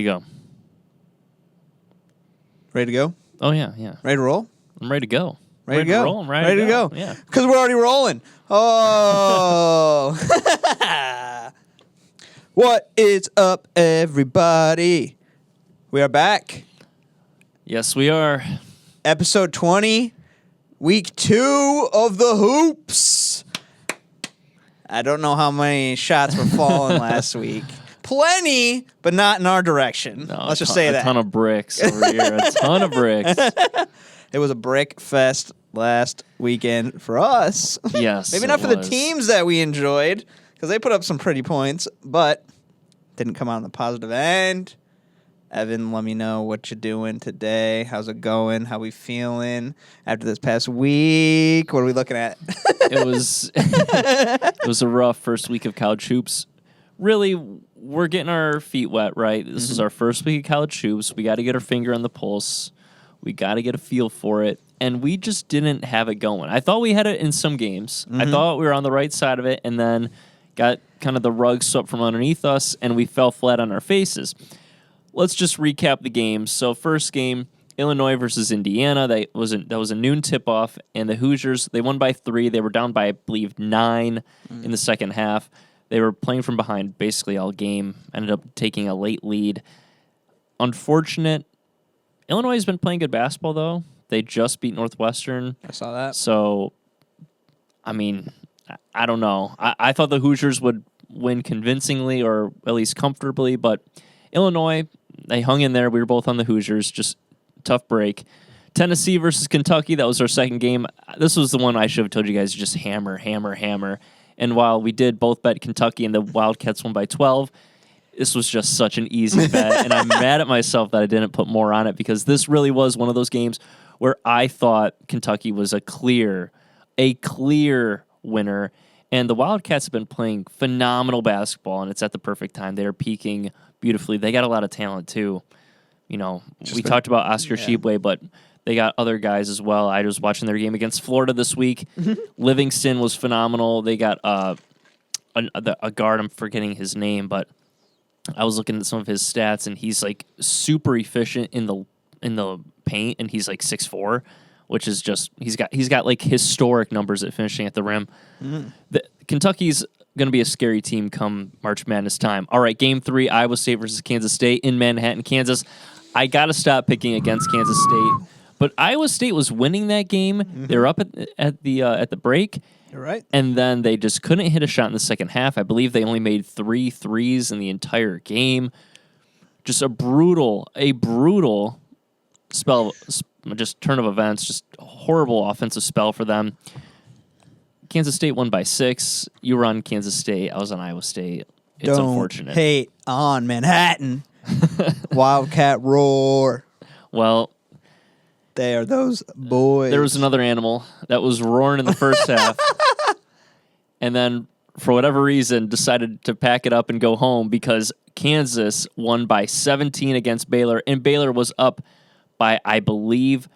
ready to go. Ready to go? Oh, yeah. Ready to roll? I'm ready to go. Ready to go? Roll. I'm ready to go. Yeah. Because we're already rolling. Oh. What is up, everybody? We are back. Yes, we are. Episode 20, week 2 of the Hoops. I don't know how many shots were falling last week. Plenty, but not in our direction. No, Let's just say that. A ton of bricks over here. A ton of bricks. It was a brick fest last weekend for us. Yes. Maybe not for the teams that we enjoyed, because they put up some pretty points, but didn't come out on the positive end. Evan, let me know what you're doing today. How's it going? How we feeling after this past week? What are we looking at? It was a rough first week of college hoops. Really, we're getting our feet wet, right? This is our first week of college hoops. We got to get our finger on the pulse. We got to get a feel for it. And we just didn't have it going. I thought we had it in some games. I thought we were on the right side of it, and then got kind of the rug swept from underneath us, and we fell flat on our faces. Let's just recap the games. So first game, Illinois versus Indiana. That was a noon tip-off, and the Hoosiers, they won by 3. They were down by, I believe, 9 in the second half. They were playing from behind basically all game, ended up taking a late lead. Unfortunate. Illinois has been playing good basketball, though. They just beat Northwestern. I saw that. So, I mean, I don't know. I thought the Hoosiers would win convincingly or at least comfortably, but Illinois, they hung in there. We were both on the Hoosiers. Just tough break. Tennessee versus Kentucky. That was our second game. This was the one I should have told you guys to just hammer. And while we did both bet Kentucky and the Wildcats won by 12, this was just such an easy bet. And I'm mad at myself that I didn't put more on it, because this really was one of those games where I thought Kentucky was a clear winner. And the Wildcats have been playing phenomenal basketball, and it's at the perfect time. They're peaking beautifully. They got a lot of talent, too. You know, we talked about Oscar Tshiebwe, but they got other guys as well. I was watching their game against Florida this week. Livingston was phenomenal. They got a guard. I'm forgetting his name, but I was looking at some of his stats, and he's like super efficient in the paint, and he's like 6'4", which is just he's got like historic numbers at finishing at the rim. Kentucky's going to be a scary team come March Madness time. All right, Game 3, Iowa State versus Kansas State in Manhattan, Kansas. I got to stop picking against Kansas State, but Iowa State was winning that game. They were up at the break. You're right. And then they just couldn't hit a shot in the second half. I believe they only made 3 threes in the entire game. Just a brutal spell, just turn of events, just a horrible offensive spell for them. Kansas State won by 6. You were on Kansas State. I was on Iowa State. It's unfortunate. Don't hate on Manhattan. Wildcat roar. Well, they are those boys. There was another animal that was roaring in the first half, and then for whatever reason decided to pack it up and go home, because Kansas won by 17 against Baylor, and Baylor was up by, I believe,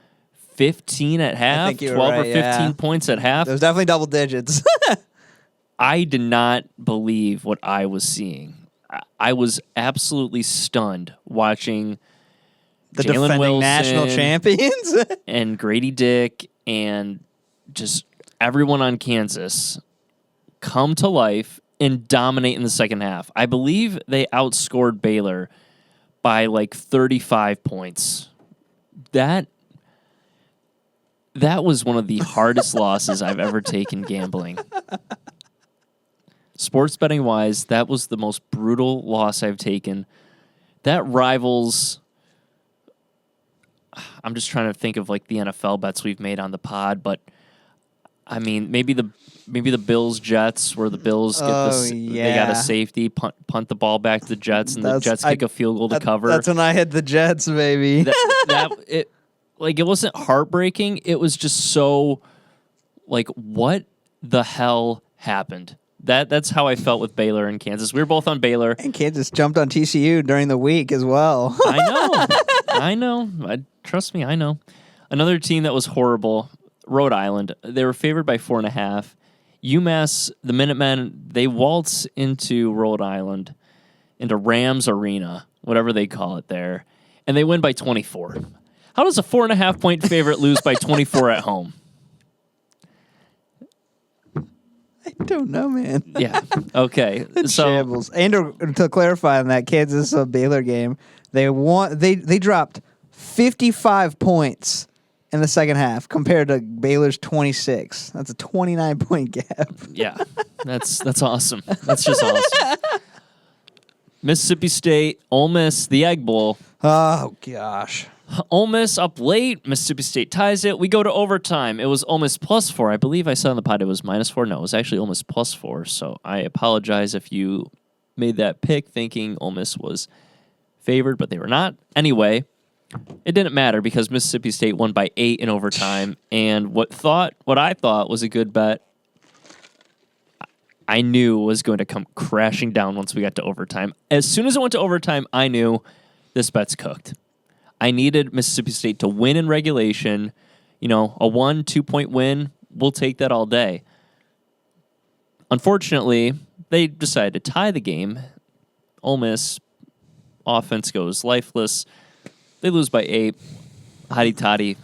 15 at half, 12 or 15 points at half. It was definitely double digits. I did not believe what I was seeing. I was absolutely stunned watching the Jalen defending Wilson national champions and Grady Dick and just everyone on Kansas come to life and dominate in the second half. I believe they outscored Baylor by like 35 points. That was one of the hardest losses I've ever taken gambling. Sports betting wise, that was the most brutal loss I've taken. That rivals, I'm just trying to think of like the NFL bets we've made on the pod, but I mean, maybe the Bills Jets, where the Bills get they got a safety, punt the ball back to the Jets, and the Jets kick a field goal to cover. That's when I hit the Jets, baby. It wasn't heartbreaking. It was just so like, what the hell happened? That's how I felt with Baylor and Kansas. We were both on Baylor. And Kansas jumped on TCU during the week as well. I know. Trust me, I know. Another team that was horrible, Rhode Island. They were favored by 4.5. UMass, the Minutemen, they waltz into Rhode Island, into Rams Arena, whatever they call it there, and they win by 24. How does a 4.5-point favorite lose by 24 at home? I don't know, man. Yeah. Okay. So Shambles. And to clarify on that Kansas Baylor game, they dropped 55 points in the second half compared to Baylor's 26. That's a 29-point gap. yeah, that's awesome. That's just awesome. Mississippi State, Ole Miss, the Egg Bowl. Oh gosh. Ole Miss up late. Mississippi State ties it. We go to overtime. It was Ole Miss +4. I believe I said on the pod it was -4. No, it was actually Ole Miss +4. So I apologize if you made that pick thinking Ole Miss was favored, but they were not. Anyway, it didn't matter because Mississippi State won by 8 in overtime. And what I thought was a good bet, I knew was going to come crashing down once we got to overtime. As soon as it went to overtime, I knew this bet's cooked. I needed Mississippi State to win in regulation. A 1-2 point win, we'll take that all day. Unfortunately, they decided to tie the game. Ole Miss offense goes lifeless. They lose by 8. Hotty toddy.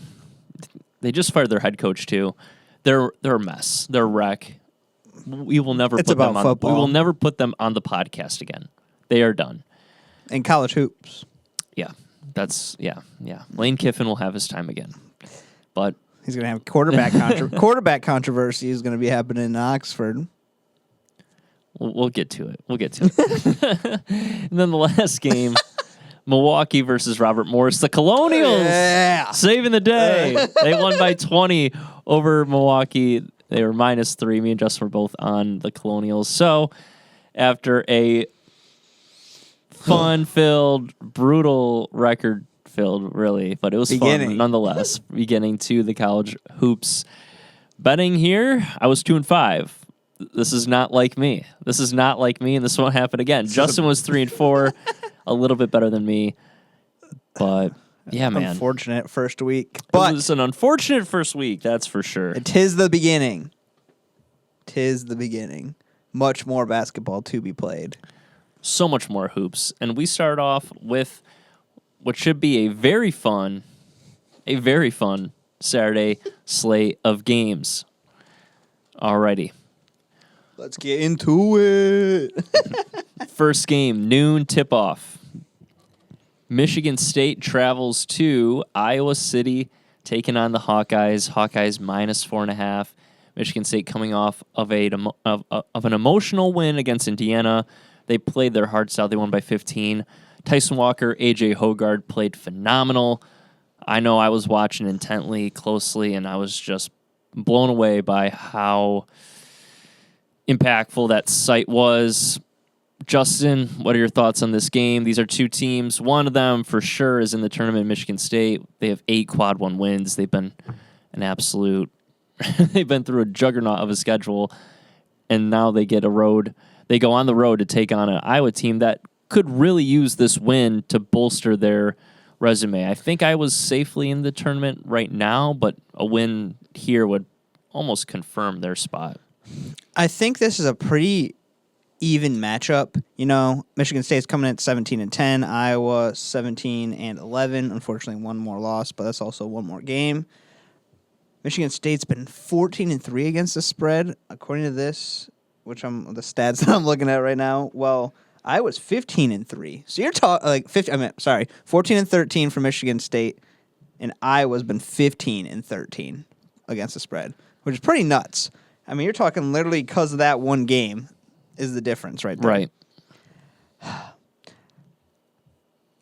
They just fired their head coach too. They're a mess. They're a wreck. We will never put them on. Football. We will never put them on the podcast again. They are done. And college hoops. Yeah. Yeah. Lane Kiffin will have his time again. But he's going to have quarterback controversy is going to be happening in Oxford. We'll get to it. And then the last game, Milwaukee versus Robert Morris. The Colonials saving the day. They won by 20 over Milwaukee. They were -3. Me and Justin were both on the Colonials. So after a fun-filled, brutal, record-filled, really, but it was fun nonetheless. Beginning to the college hoops betting here, I was 2-5. This is not like me. And this won't happen again. Justin was 3-4, a little bit better than me, but yeah, man, unfortunate first week. But it was an unfortunate first week, that's for sure. Tis the beginning. Much more basketball to be played. So much more hoops. And we start off with what should be a very fun Saturday slate of games. Alrighty. Let's get into it. First game, noon tip-off. Michigan State travels to Iowa City, taking on the Hawkeyes. Hawkeyes -4.5. Michigan State coming off of an emotional win against Indiana. They played their hearts out. They won by 15. Tyson Walker, A.J. Hoggard played phenomenal. I know I was watching intently, closely, and I was just blown away by how impactful that sight was. Justin, what are your thoughts on this game? These are two teams. One of them, for sure, is in the tournament, Michigan State. They have 8 quad 1 wins. They've been an absolute... they've been through a juggernaut of a schedule, and now they get They go on the road to take on an Iowa team that could really use this win to bolster their resume. I think I was safely in the tournament right now, but a win here would almost confirm their spot. I think this is a pretty even matchup. Michigan State's coming in at 17-10, Iowa 17-11. Unfortunately, one more loss, but that's also one more game. Michigan State's been 14-3 against the spread, according to this, the stats that I'm looking at right now. Well, Iowa's 15-3. So you're talking 14-13 for Michigan State, and Iowa's been 15-13 against the spread, which is pretty nuts. I mean, you're talking literally because of that one game is the difference right there. Right.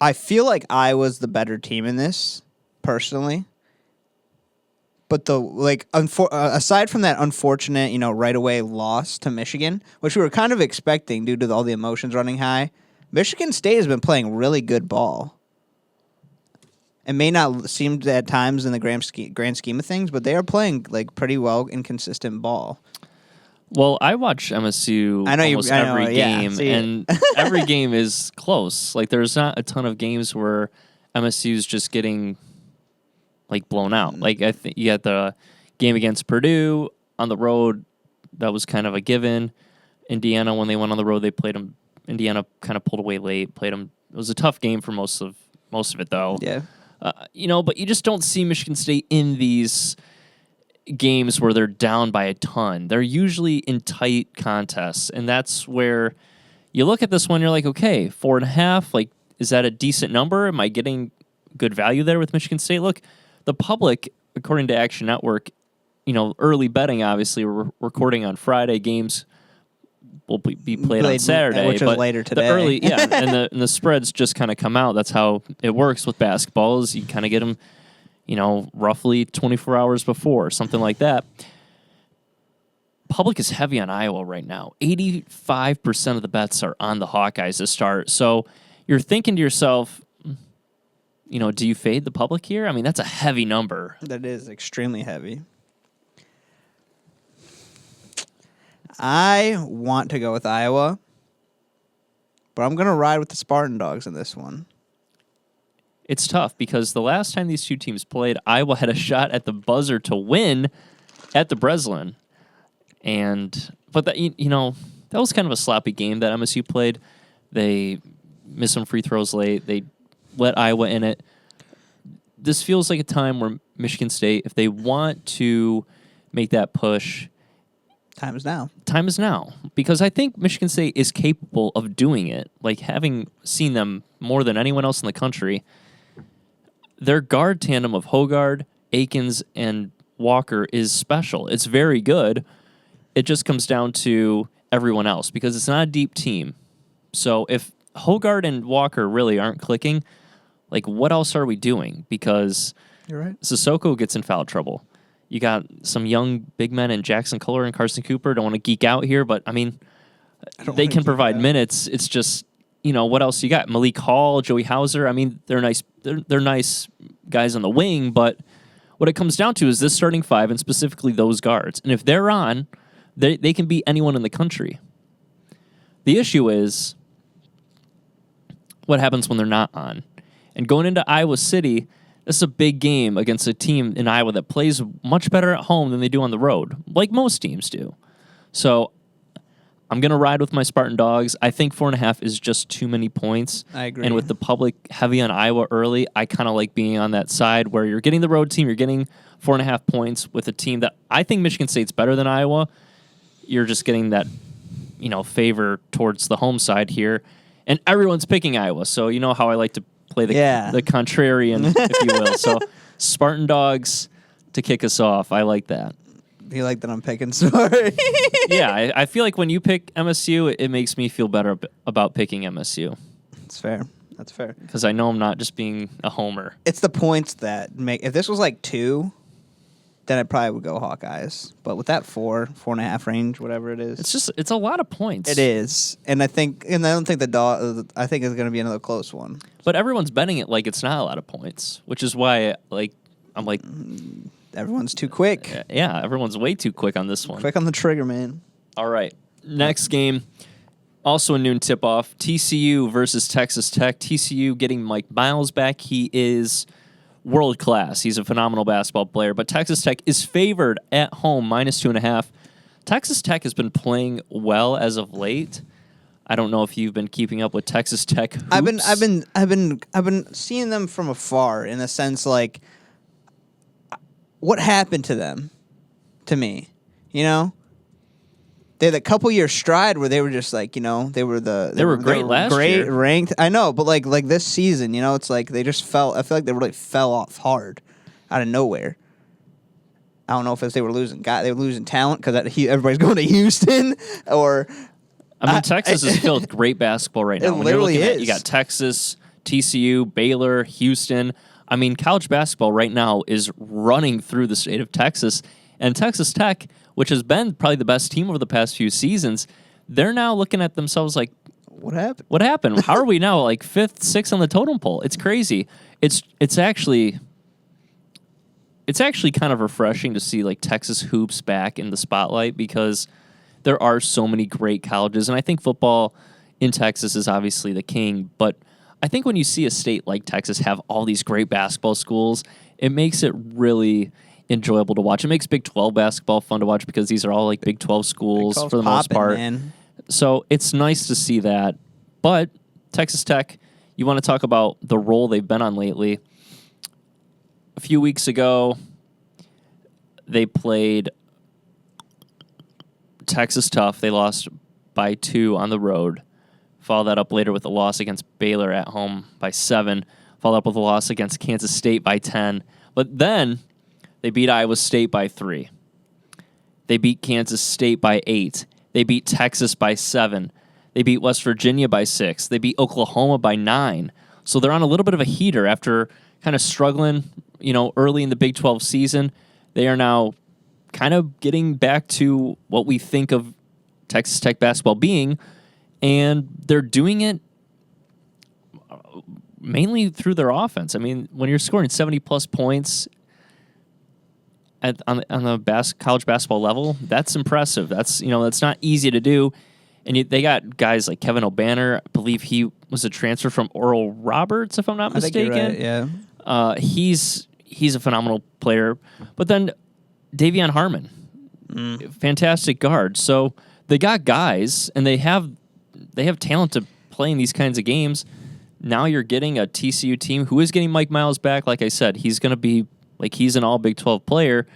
I feel like Iowa's the better team in this, personally. But aside from that unfortunate, right away loss to Michigan, which we were kind of expecting due to all the emotions running high, Michigan State has been playing really good ball. It may not seem at times in the grand scheme of things, but they are playing pretty well and consistent ball. Well, I watch MSU almost every game, and every game is close. There's not a ton of games where MSU's just getting blown out. I think you had the game against Purdue on the road. That was kind of a given. Indiana, when they went on the road, they played them Indiana kind of pulled away late, played them. It was a tough game for most of it, though. Yeah. But you just don't see Michigan State in these games where they're down by a ton. They're usually in tight contests, and that's where you look at this one, you're like, okay, 4.5, like, is that a decent number? Am I getting good value there with Michigan State? Look, the public, according to Action Network, early betting, obviously, we're recording on Friday, games will be played on Saturday, which is later today. The early, and the spreads just kind of come out. That's how it works with basketball. Is you kind of get them, roughly 24 hours before, something like that. Public is heavy on Iowa right now. 85% of the bets are on the Hawkeyes to start. So you're thinking to yourself, do you fade the public here? I mean, that's a heavy number. That is extremely heavy. I want to go with Iowa, but I'm going to ride with the Spartan Dogs in this one. It's tough because the last time these two teams played, Iowa had a shot at the buzzer to win at the Breslin. But that that was kind of a sloppy game that MSU played. They missed some free throws late. They let Iowa in it. This feels like a time where Michigan State, if they want to make that push, time is now. Time is now. Because I think Michigan State is capable of doing it. Like, having seen them more than anyone else in the country, their guard tandem of Hogard, Akins, and Walker is special. It's very good. It just comes down to everyone else because it's not a deep team. So if Hogard and Walker really aren't clicking, like, what else are we doing? Because you're right. Sissoko gets in foul trouble. You got some young big men in Jackson Kohler and Carson Cooper. Don't want to geek out here, but, I mean, they can provide minutes. It's just, what else you got? Malik Hall, Joey Hauser. I mean, they're nice. They're nice guys on the wing, but what it comes down to is this starting five and specifically those guards. And if they're on, they can beat anyone in the country. The issue is what happens when they're not on. And going into Iowa City, this is a big game against a team in Iowa that plays much better at home than they do on the road, like most teams do. So I'm going to ride with my Spartan Dogs. I think 4.5 is just too many points. I agree. And with the public heavy on Iowa early, I kind of like being on that side where you're getting the road team, you're getting 4.5 points with a team that I think Michigan State's better than Iowa. You're just getting that, favor towards the home side here. And everyone's picking Iowa, so you know how I like to play the contrarian, if you will. So Spartan Dogs to kick us off. I like that. You like that I'm picking? Sorry. Yeah, I feel like when you pick MSU, it makes me feel better about picking MSU. That's fair. That's fair. Because I know I'm not just being a homer. It's the points that make... If this was like 2, then I probably would go Hawkeyes. But with that 4.5 range, whatever it is... It's a lot of points. It is. And I don't think I think it's going to be another close one. But everyone's betting it like it's not a lot of points, which is why I'm like... Everyone's too quick. Yeah, everyone's way too quick on this one. Quick on the trigger, man. All right. Next game, also a noon tip-off. TCU versus Texas Tech. TCU getting Mike Miles back. He is world class. He's a phenomenal basketball player. But Texas Tech is favored at home, -2.5. Texas Tech has been playing well as of late. I don't know if you've been keeping up with Texas Tech hoops. I've been seeing them from afar in the sense like, what happened to them? To me, They had a couple year stride where they were just like, they were great last year. Ranked. I know, but like this season, it's like they just fell. I feel like they really fell off hard, out of nowhere. I don't know if it's they were losing talent because everybody's going to Houston or. I mean, Texas is filled with great basketball right now. It literally is. You got Texas, TCU, Baylor, Houston. I mean, college basketball right now is running through the state of Texas. And Texas Tech, which has been probably the best team over the past few seasons, they're now looking at themselves like, what happened? What happened? How are we now like 5th, 6th on the totem pole? It's crazy. It's actually kind of refreshing to see like Texas hoops back in the spotlight because there are so many great colleges. And I think football in Texas is obviously the king, but I think when you see a state like Texas have all these great basketball schools, it makes it really enjoyable to watch. It makes Big 12 basketball fun to watch because these are all like Big 12 schools for the most part. Man. So it's nice to see that. But Texas Tech, you want to talk about the role they've been on lately. A few weeks ago, they played Texas tough. They lost by 2 on the road. Follow that up later with a loss against Baylor at home by 7. Follow up with a loss against Kansas State by 10. But then they beat Iowa State by 3. They beat Kansas State by 8. They beat Texas by 7. They beat West Virginia by 6. They beat Oklahoma by 9. So they're on a little bit of a heater after kind of struggling, early in the Big 12 season. They are now kind of getting back to what we think of Texas Tech basketball being, and they're doing it mainly through their offense. I mean, when you're scoring 70-plus points on the college basketball level, that's impressive. That's not easy to do. And they got guys like Kevin O'Banner. I believe he was a transfer from Oral Roberts, if I'm not mistaken. I think you're right, yeah. He's a phenomenal player. But then Davion Harmon, fantastic guard. So they got guys, and they have talent to play in these kinds of games. Now you're getting a TCU team who is getting Mike Miles back. Like I said, he's going to be he's an all Big 12 player.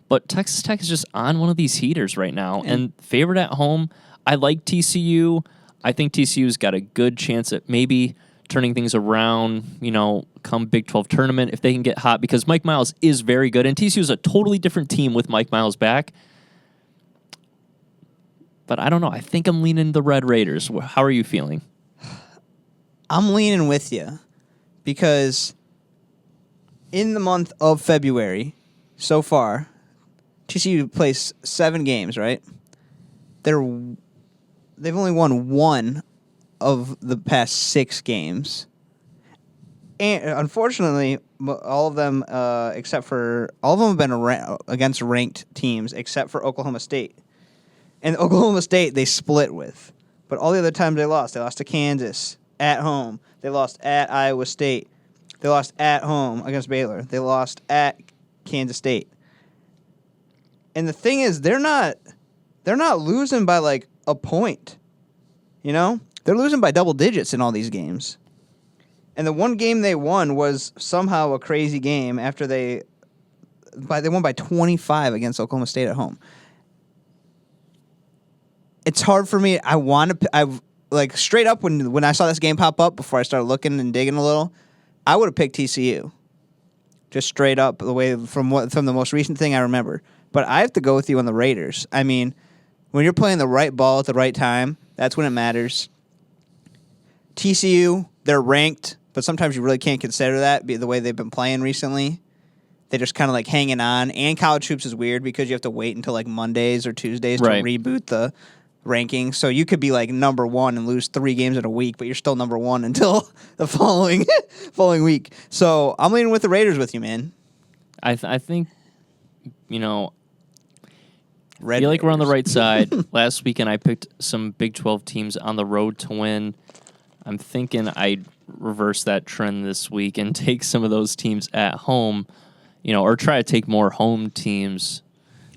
But Texas Tech is just on one of these heaters right now, and favored at home. I like TCU. I think TCU's got a good chance at maybe turning things around, come Big 12 tournament if they can get hot, because Mike Miles is very good, and TCU is a totally different team with Mike Miles back. But I don't know. I think I'm leaning the Red Raiders. How are you feeling? I'm leaning with you because in the month of February, so far, TCU plays 7 games, right? They've only won 1 of the past 6 games. And unfortunately, all of them have been against ranked teams except for Oklahoma State. And Oklahoma State they split with. But all the other times they lost to Kansas at home. They lost at Iowa State. They lost at home against Baylor. They lost at Kansas State. And the thing is, they're not losing by a point. They're losing by double digits in all these games. And the one game they won was somehow a crazy game after they won by 25 against Oklahoma State at home. It's hard for me. Straight up when I saw this game pop up before I started looking and digging a little, I would have picked TCU. Just straight up the way from the most recent thing I remember. But I have to go with you on the Raiders. I mean, when you're playing the right ball at the right time, that's when it matters. TCU, they're ranked, but sometimes you really can't consider that the way they've been playing recently. They're just kind of hanging on. And college hoops is weird because you have to wait until Mondays or Tuesdays to reboot the rankings. So you could be number 1 and lose 3 games in a week, but you're still number 1 until the following week. So I'm leaning with the Raiders with you, man. I think, Red feel like we're on the Raiders. right side. Last weekend, I picked some Big 12 teams on the road to win. I'm thinking I'd reverse that trend this week and take some of those teams at home, or try to take more home teams,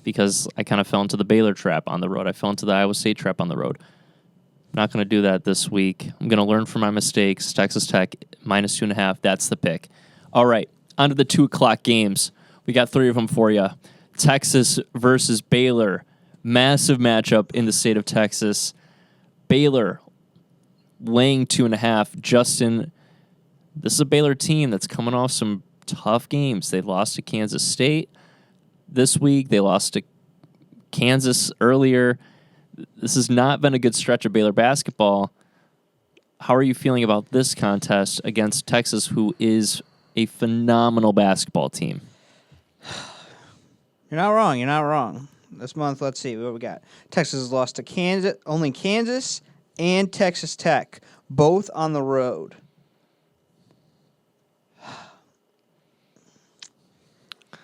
because I kind of fell into the Baylor trap on the road. I fell into the Iowa State trap on the road. I'm not going to do that this week. I'm going to learn from my mistakes. Texas Tech, -2.5. That's the pick. All right, on to the 2 o'clock games. We got 3 of them for you. Texas versus Baylor. Massive matchup in the state of Texas. Baylor laying 2.5. Justin, this is a Baylor team that's coming off some tough games. They lost to Kansas State this week. They lost to Kansas earlier. This has not been a good stretch of Baylor basketball. How are you feeling about this contest against Texas, who is a phenomenal basketball team? You're not wrong. This month, let's see what we got. Texas has lost to Kansas and Texas Tech, both on the road.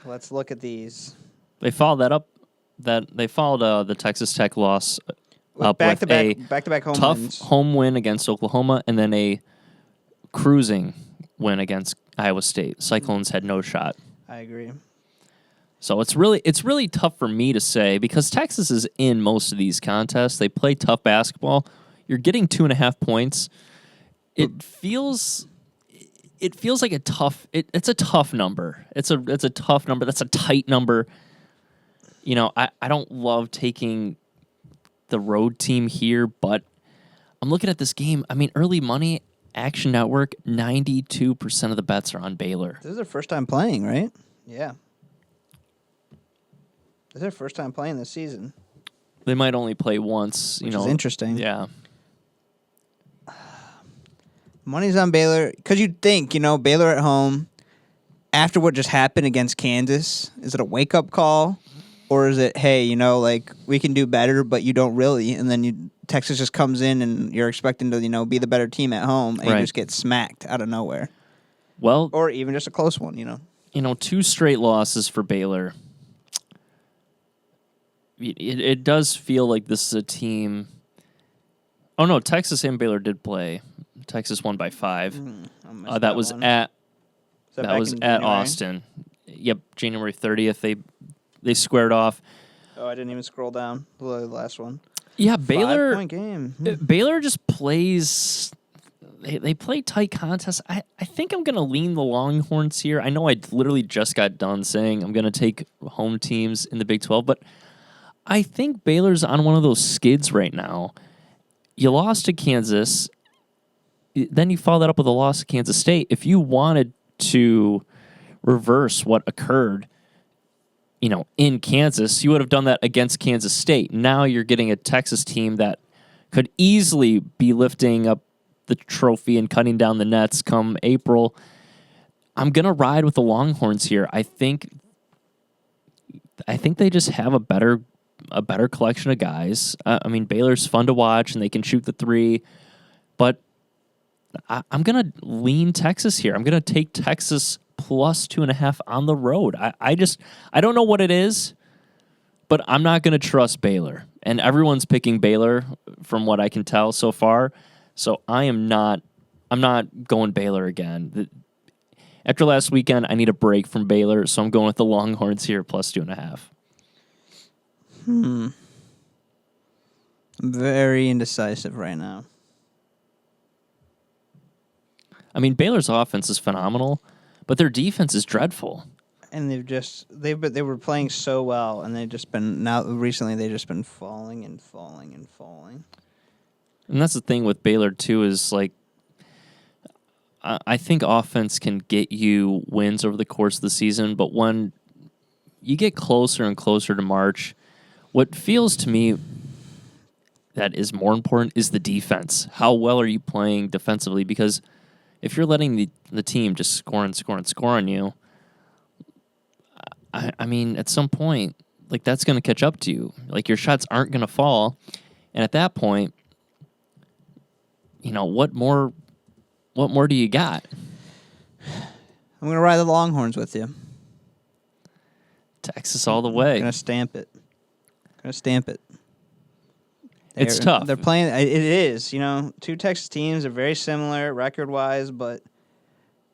Let's look at these. They followed the Texas Tech loss up with a back-to-back home tough wins. home win against Oklahoma, and then a cruising win against Iowa State. Cyclones had no shot. I agree. So it's really tough for me to say, because Texas is in most of these contests. They play tough basketball. you're getting 2.5 points. It feels like a tough. It's a tough number. It's a tough number. That's a tight number. You know, I don't love taking the road team here, but I'm looking at this game. I mean, early money, Action Network, 92% of the bets are on Baylor. This is their first time playing, right? Yeah. This is their first time playing this season. They might only play once. Which is interesting. Yeah. Money's on Baylor. Because you'd think, Baylor at home, after what just happened against Kansas, is it a wake-up call? Or is it, hey, we can do better, but you don't really, and then Texas just comes in and you're expecting to, be the better team at home, and you just get smacked out of nowhere. Well, or even just a close one, 2 straight losses for Baylor. It does feel like this is a team. Oh no, Texas and Baylor did play. Texas won by 5. That was at Austin. Yep, January 30th. They squared off. Oh, I didn't even scroll down the last one. Yeah, Baylor. 5-point game. Baylor just plays. They play tight contests. I think I'm going to lean the Longhorns here. I know I literally just got done saying I'm going to take home teams in the Big 12, but I think Baylor's on one of those skids right now. You lost to Kansas, then you follow that up with a loss to Kansas State. If you wanted to reverse what occurred, in Kansas, you would have done that against Kansas State. Now you're getting a Texas team that could easily be lifting up the trophy and cutting down the nets come April. I'm going to ride with the Longhorns here. I think they just have a better collection of guys. I mean, Baylor's fun to watch, and they can shoot the 3, but I'm going to lean Texas here. I'm going to take Texas plus 2.5 on the road. I don't know what it is, but I'm not going to trust Baylor. And everyone's picking Baylor from what I can tell so far. So I'm not going Baylor again. After last weekend, I need a break from Baylor, so I'm going with the Longhorns here plus 2.5. I'm very indecisive right now. I mean, Baylor's offense is phenomenal, but their defense is dreadful. And they were playing so well, and they've just been falling and falling and falling. And that's the thing with Baylor too, is like, I think offense can get you wins over the course of the season, but when you get closer and closer to March, what feels to me that is more important is the defense. How well are you playing defensively? Because if you're letting the team just score and score and score on you, I mean, at some point, like, that's going to catch up to you. Like, your shots aren't going to fall, and at that point, what more do you got? I'm going to ride the Longhorns with you. Texas all the way. I'm going to stamp it. It's tough. They're playing. It is. 2 Texas teams are very similar record-wise, but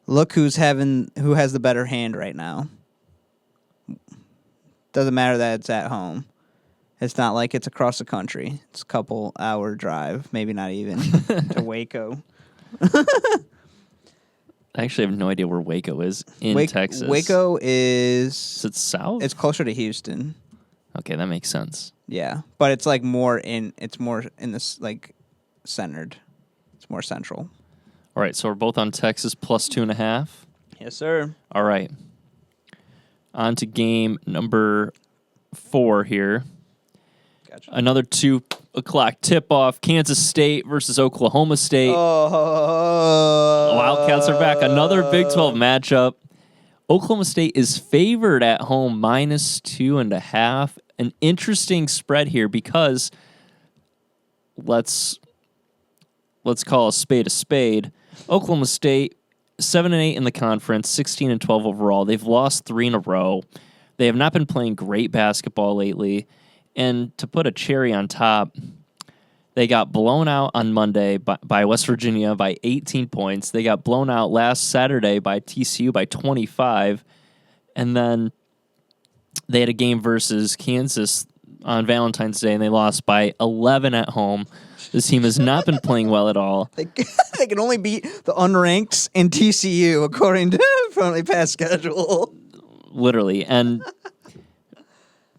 look who has the better hand right now. Doesn't matter that it's at home. It's not like it's across the country. It's a couple-hour drive, maybe not even, to Waco. I actually have no idea where Waco is in Texas. Waco is it south? It's closer to Houston. Okay, that makes sense. Yeah, but it's like more in this, like, centered. It's more central. All right, so we're both on Texas plus 2.5. Yes, sir. All right. On to game number 4 here. Gotcha. Another 2 o'clock tip-off. Kansas State versus Oklahoma State. Oh. Wildcats are back. Another Big 12 matchup. Oklahoma State is favored at home minus 2.5. An interesting spread here because let's call a spade. Oklahoma State 7-8 in the conference, 16-12 overall. They've lost 3 in a row. They have not been playing great basketball lately. And to put a cherry on top, they got blown out on Monday by West Virginia by 18 points. They got blown out last Saturday by TCU by 25. And then they had a game versus Kansas on Valentine's Day, and they lost by 11 at home. This team has not been playing well at all. They can only beat the unranked in TCU according to friendly pass schedule. Literally. And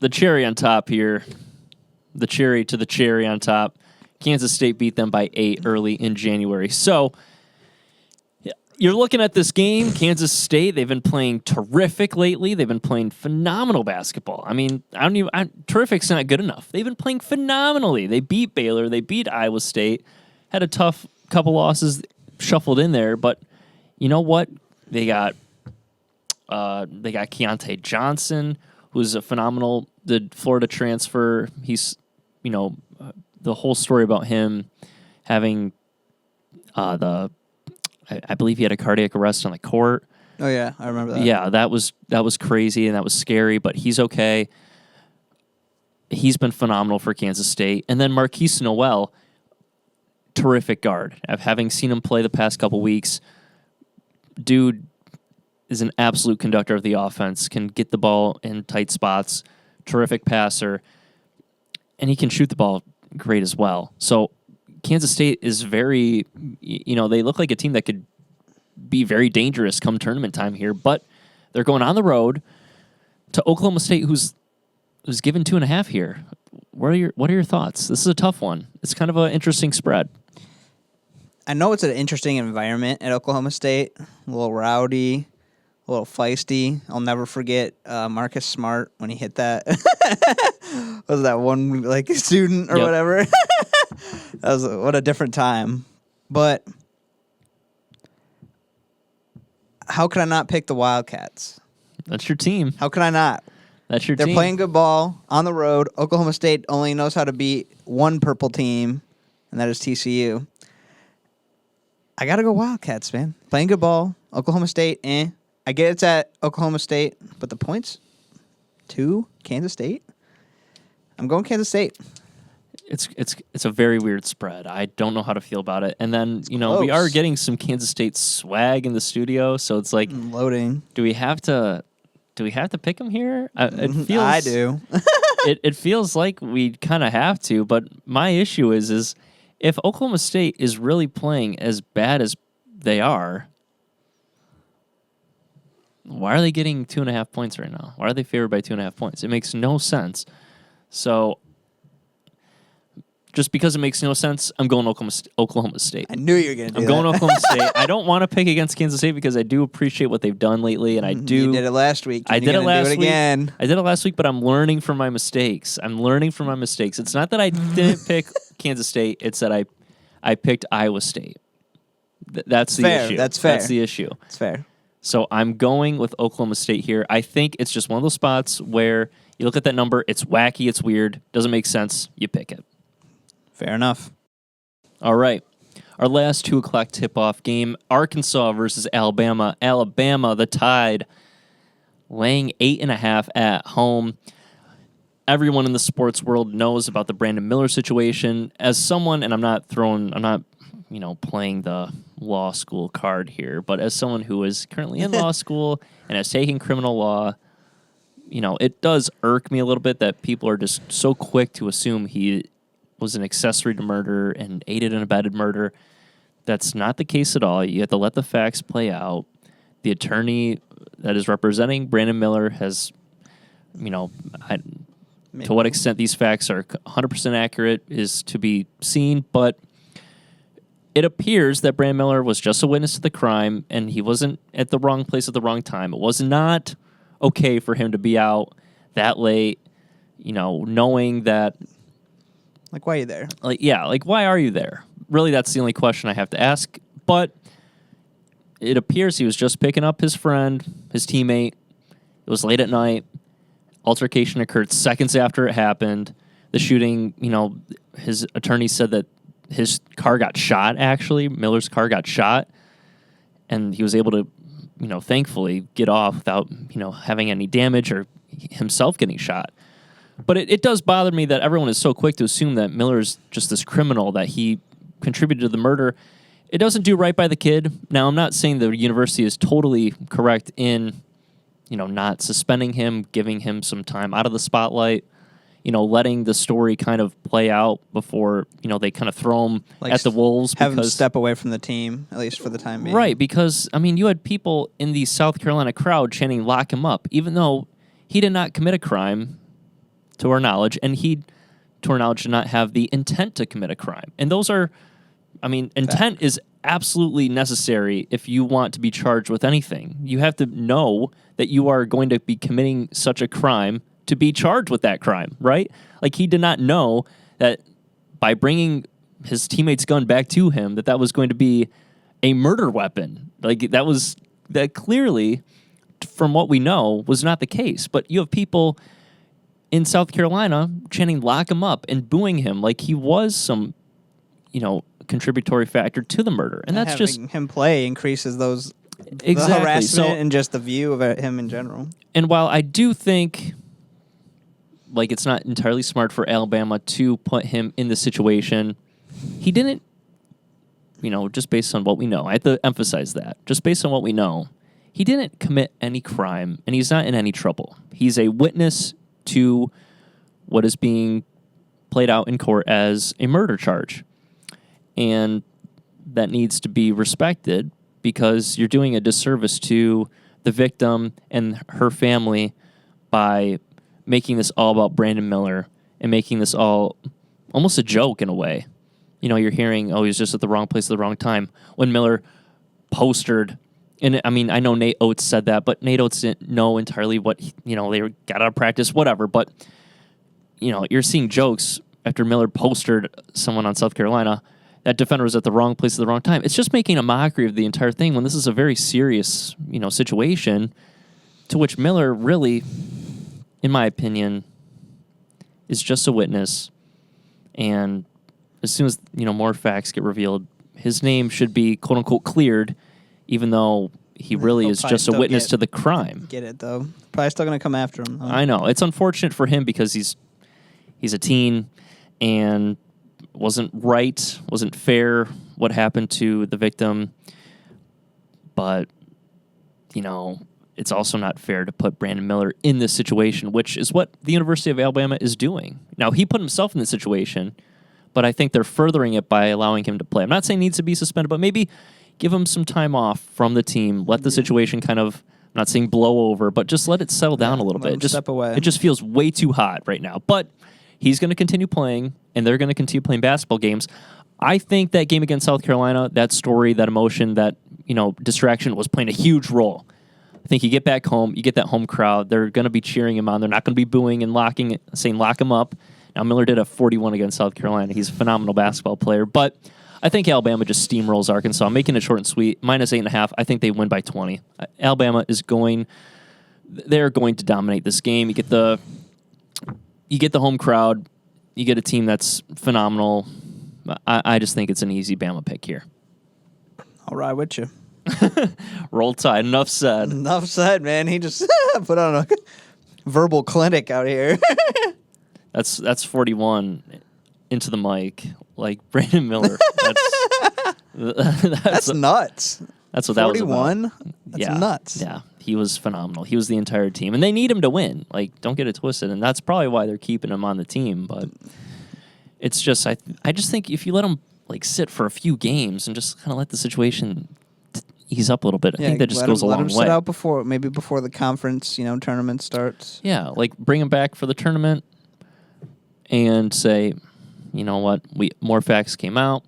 the cherry on top here, the cherry to the cherry on top, Kansas State beat them by 8 early in January. So you're looking at this game, Kansas State, they've been playing terrific lately. They've been playing phenomenal basketball. I mean, terrific's not good enough. They've been playing phenomenally. They beat Baylor. They beat Iowa State. Had a tough couple losses shuffled in there, but you know what? They got Keontae Johnson, who's a phenomenal, the Florida transfer. He's, the whole story about him having I believe he had a cardiac arrest on the court. Oh yeah, I remember that. Yeah, that was crazy and that was scary, but he's okay. He's been phenomenal for Kansas State. And then Marquise Noel, terrific guard. Having seen him play the past couple weeks, dude is an absolute conductor of the offense, can get the ball in tight spots, terrific passer, and he can shoot the ball great as well. So Kansas State is very, they look like a team that could be very dangerous come tournament time here, but they're going on the road to Oklahoma State, who's given 2.5 here. What are your thoughts? This is a tough one. It's kind of an interesting spread. I know it's an interesting environment at Oklahoma State. A little rowdy, a little feisty. I'll never forget Marcus Smart when he hit that. Was that one student or Yep. whatever? What a different time. But how could I not pick the Wildcats? That's your team. How could I not? That's your They're team. playing good ball on the road. Oklahoma State only knows how to beat one purple team, and that is TCU. I got to go Wildcats, man. Playing good ball. Oklahoma State, I get it's at Oklahoma State, but the points to Kansas State? I'm going Kansas State. It's a very weird spread. I don't know how to feel about it. And then, we Close. are getting some Kansas State swag in the studio, so it's like, Loading. do we have to pick them here? It feels I do. it feels like we kind of have to, but my issue is if Oklahoma State is really playing as bad as they are, why are they getting 2.5 points right now? Why are they favored by 2.5 points? It makes no sense. So just because it makes no sense, I'm going Oklahoma State. I knew you were going to do I'm that. going Oklahoma State. I don't want to pick against Kansas State because I do appreciate what they've done lately, and I do. You did it last week. I did it last week. Again. I did it last week, but I'm learning from my mistakes. It's not that I didn't pick Kansas State. It's that I picked Iowa State. That's the fair. issue. That's fair. That's the issue. It's fair. So I'm going with Oklahoma State here. I think it's just one of those spots where you look at that number, it's wacky, it's weird, doesn't make sense, you pick it. Fair enough. All right. Our last 2 o'clock tip-off game, Arkansas versus Alabama. Alabama, the Tide, laying 8.5 at home. Everyone in the sports world knows about the Brandon Miller situation. As someone, and I'm not playing the law school card here, but as someone who is currently in law school and has taken criminal law, it does irk me a little bit that people are just so quick to assume he was an accessory to murder and aided and abetted murder. That's not the case at all. You have to let the facts play out. The attorney that is representing Brandon Miller has, to what extent these facts are 100% accurate is to be seen, but it appears that Brandon Miller was just a witness to the crime and he wasn't at the wrong place at the wrong time. It was not okay for him to be out that late, knowing that. Like, why are you there? Why are you there? Really, that's the only question I have to ask. But it appears he was just picking up his friend, his teammate. It was late at night. Altercation occurred seconds after it happened. The shooting, his attorney said that his car got shot, actually. Miller's car got shot. And he was able to, thankfully get off without, having any damage or himself getting shot. But it does bother me that everyone is so quick to assume that Miller's just this criminal, that he contributed to the murder. It doesn't do right by the kid. Now, I'm not saying the university is totally correct in, not suspending him, giving him some time out of the spotlight. letting the story kind of play out before, they kind of throw him at the wolves. Have him step away from the team, at least for the time being. Right, because, you had people in the South Carolina crowd chanting, lock him up, even though he did not commit a crime, to our knowledge, and he, to our knowledge, did not have the intent to commit a crime. And those are, intent is absolutely necessary if you want to be charged with anything. You have to know that you are going to be committing such a crime to be charged with that crime, right? Like, he did not know that by bringing his teammate's gun back to him, that was going to be a murder weapon. Like, that clearly, from what we know, was not the case. But you have people in South Carolina chanting, lock him up, and booing him like he was some, contributory factor to the murder. And that's just... him play increases those... Exactly. The harassment and just the view of him in general. And while I do think... it's not entirely smart for Alabama to put him in the situation. He didn't, just based on what we know. I have to emphasize that. Just based on what we know, he didn't commit any crime, and he's not in any trouble. He's a witness to what is being played out in court as a murder charge. And that needs to be respected because you're doing a disservice to the victim and her family by making this all about Brandon Miller and making this all almost a joke in a way. You're hearing, he was just at the wrong place at the wrong time. When Miller postered, and I know Nate Oates said that, but Nate Oates didn't know entirely what, they got out of practice, whatever. But, you're seeing jokes after Miller postered someone on South Carolina, that defender was at the wrong place at the wrong time. It's just making a mockery of the entire thing when this is a very serious, situation to which Miller really... in my opinion, is just a witness. And as soon as, more facts get revealed, his name should be, quote unquote, cleared, even though he really is just a witness to the crime. Get it, though. Probably still going to come after him. I know. It's unfortunate for him because he's a teen and wasn't fair what happened to the victim. But, it's also not fair to put Brandon Miller in this situation, which is what the University of Alabama is doing. Now, he put himself in this situation, but I think they're furthering it by allowing him to play. I'm not saying he needs to be suspended, but maybe give him some time off from the team. Let the situation kind of, I'm not saying blow over, but just let it settle down a little bit. Step away. It just feels way too hot right now. But he's going to continue playing, and they're going to continue playing basketball games. I think that game against South Carolina, that story, that emotion, that distraction was playing a huge role. I think you get back home, you get that home crowd. They're going to be cheering him on. They're not going to be booing and saying lock him up. Now, Miller did a 41 against South Carolina. He's a phenomenal basketball player. But I think Alabama just steamrolls Arkansas, making it short and sweet. -8.5. I think they win by 20. Alabama they're going to dominate this game. You get the home crowd. You get a team that's phenomenal. I just think it's an easy Bama pick here. I'll ride with you. Roll Tide. Enough said. Enough said, man. He just put on a verbal clinic out here. That's 41 into the mic, like Brandon Miller. That's nuts. That's what that was about. 41? That's nuts. Yeah, he was phenomenal. He was the entire team, and they need him to win. Like, don't get it twisted, and that's probably why they're keeping him on the team. But it's just, I just think if you let him sit for a few games and just kind of let the situation ease up a little bit. I think that just goes a long way. Let him sit out before the conference, tournament starts. Yeah, bring him back for the tournament and say, you know what, more facts came out.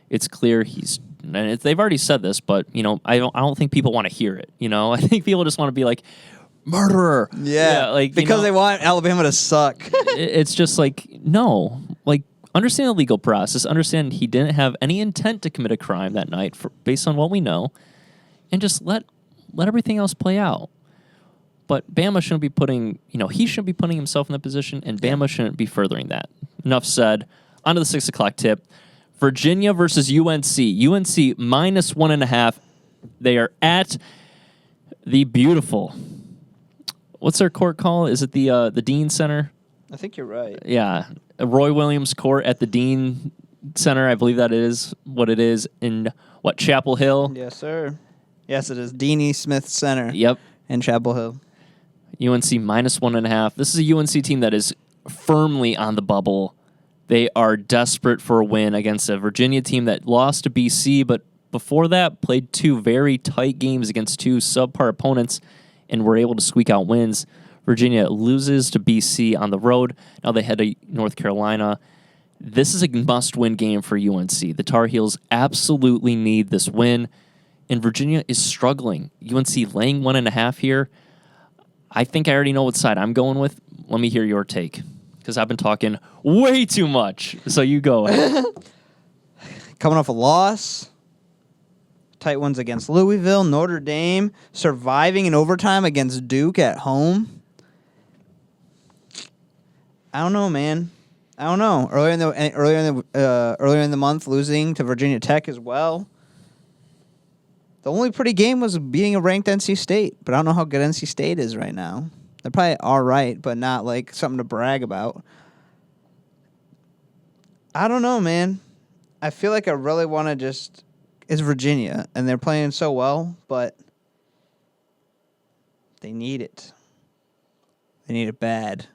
It's clear they've already said this, but I don't think people want to hear it. I think people just want to be like, murderer. Yeah, because they want Alabama to suck. It's just no, understand the legal process. Understand he didn't have any intent to commit a crime that night, based on what we know. And just let everything else play out. But Bama shouldn't be he shouldn't be putting himself in that position, and Bama shouldn't be furthering that. Enough said. On to the 6 o'clock tip. Virginia versus UNC. UNC -1.5. They are at the beautiful. What's their court called? Is it the Dean Center? I think you're right. Yeah. Roy Williams Court at the Dean Center. I believe that is what it is in, Chapel Hill? Yes, sir. Yes, it is. Deanie Smith Center. Yep. In Chapel Hill. UNC -1.5. This is a UNC team that is firmly on the bubble. They are desperate for a win against a Virginia team that lost to BC, but before that played 2 very tight games against 2 subpar opponents and were able to squeak out wins. Virginia loses to BC on the road. Now they head to North Carolina. This is a must-win game for UNC. The Tar Heels absolutely need this win, and Virginia is struggling. UNC laying 1.5 here. I think I already know what side I'm going with. Let me hear your take, because I've been talking way too much. So you go ahead. Coming off a loss. Tight ones against Louisville, Notre Dame, surviving in overtime against Duke at home. I don't know, man. I don't know. Earlier in the month, losing to Virginia Tech as well. The only pretty game was beating a ranked NC State, but I don't know how good NC State is right now. They're probably all right, but not like something to brag about. I don't know, man. I feel like I really want to just. It's Virginia, and they're playing so well, but they need it. They need it bad.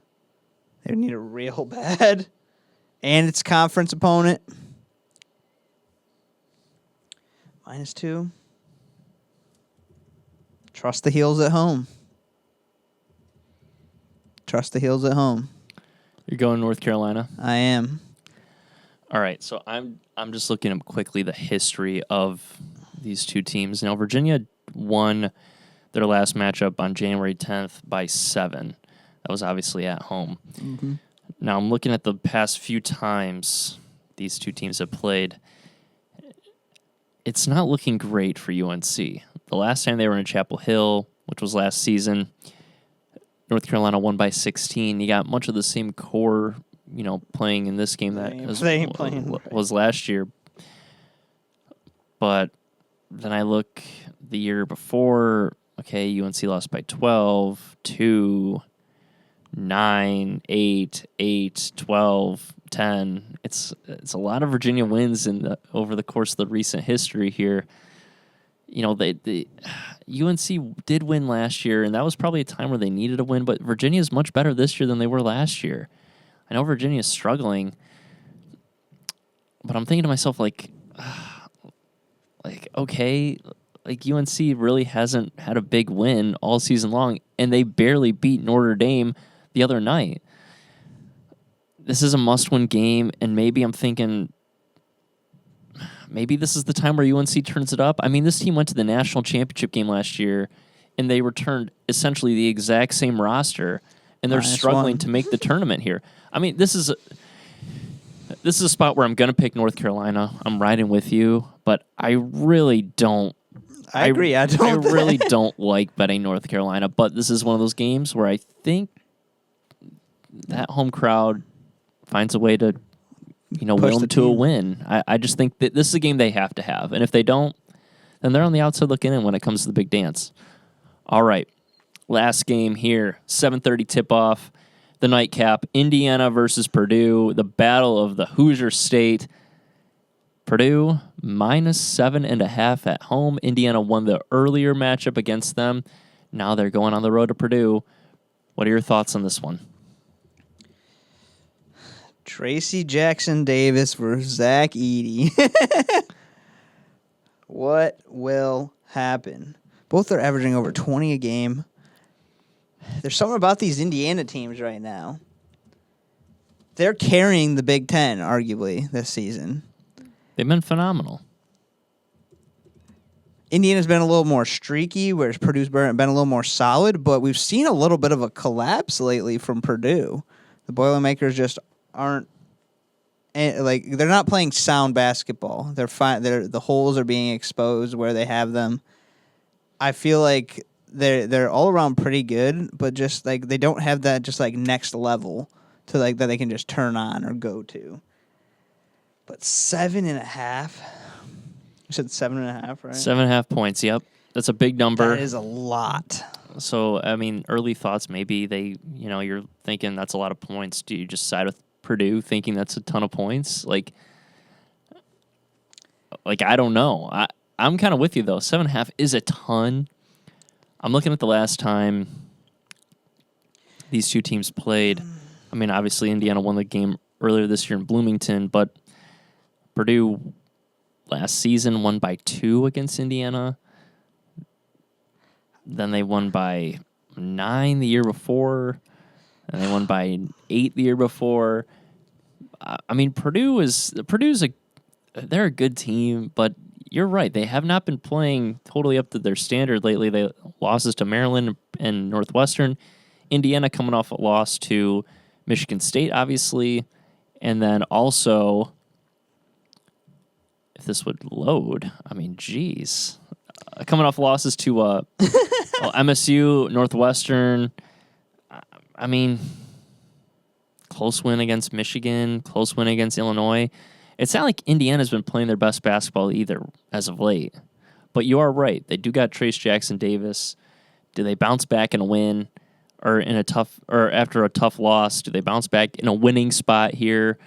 They need it real bad. And it's conference opponent. -2. Trust the Heels at home. Trust the Heels at home. You're going North Carolina? I am. All right, so I'm just looking up quickly the history of these two teams. Now, Virginia won their last matchup on January 10th by 7. That was obviously at home. Mm-hmm. Now, I'm looking at the past few times these two teams have played. It's not looking great for UNC. The last time they were in Chapel Hill, which was last season, North Carolina won by 16. You got much of the same core, playing in this game that was last year. But then I look the year before, okay, UNC lost by 12, 2, 9, 8, 8, 12, 10. It's a lot of Virginia wins over the course of the recent history here. The UNC did win last year, and that was probably a time where they needed a win, but Virginia is much better this year than they were last year. I know Virginia is struggling, but I'm thinking to myself, okay, UNC really hasn't had a big win all season long, and they barely beat Notre Dame the other night. This is a must-win game, and maybe I'm thinking maybe this is the time where UNC turns it up. I mean, this team went to the national championship game last year, and they returned essentially the exact same roster, and they're struggling to make the tournament here. I mean, this is a spot where I'm going to pick North Carolina. I'm riding with you, but I really don't. I agree. I really don't like betting North Carolina, but this is one of those games where I think that home crowd finds a way to, will them to a win. I just think that this is a game they have to have, and if they don't, then they're on the outside looking in when it comes to the big dance. All right, last game here, 7:30 tip-off. The nightcap, Indiana versus Purdue, the battle of the Hoosier State. Purdue -7.5 at home. Indiana won the earlier matchup against them. Now they're going on the road to Purdue. What are your thoughts on this one? Tracy Jackson Davis versus Zach Edey. What will happen? Both are averaging over 20 a game. There's something about these Indiana teams right now. They're carrying the Big Ten, arguably, this season. They've been phenomenal. Indiana's been a little more streaky, whereas Purdue's been a little more solid, but we've seen a little bit of a collapse lately from Purdue. The Boilermakers just aren't, they're not playing sound basketball. They're fine. The holes are being exposed where they have them. I feel like they're all around pretty good, but just they don't have that just next level to that they can just turn on or go to. But 7.5. You said 7.5, right? 7.5 points. Yep, that's a big number. That is a lot. So I mean, early thoughts. Maybe you're thinking that's a lot of points. Do you just side with Purdue, thinking that's a ton of points? I don't know. I'm kind of with you though. 7.5 is a ton. I'm looking at the last time these two teams played. I mean, obviously Indiana won the game earlier this year in Bloomington, but Purdue last season won by 2 against Indiana. Then they won by 9 the year before, and they won by 8 the year before. I mean, Purdue's they're a good team, but you're right. They have not been playing totally up to their standard lately. They losses to Maryland and Northwestern. Indiana coming off a loss to Michigan State, obviously. And then also, if this would load, I mean, geez. Coming off losses to MSU, Northwestern. I mean, close win against Michigan, close win against Illinois. It's not like Indiana's been playing their best basketball either as of late. But you are right. They do got Trace Jackson Davis. Do they bounce back and win? Or after a tough loss, do they bounce back in a winning spot here?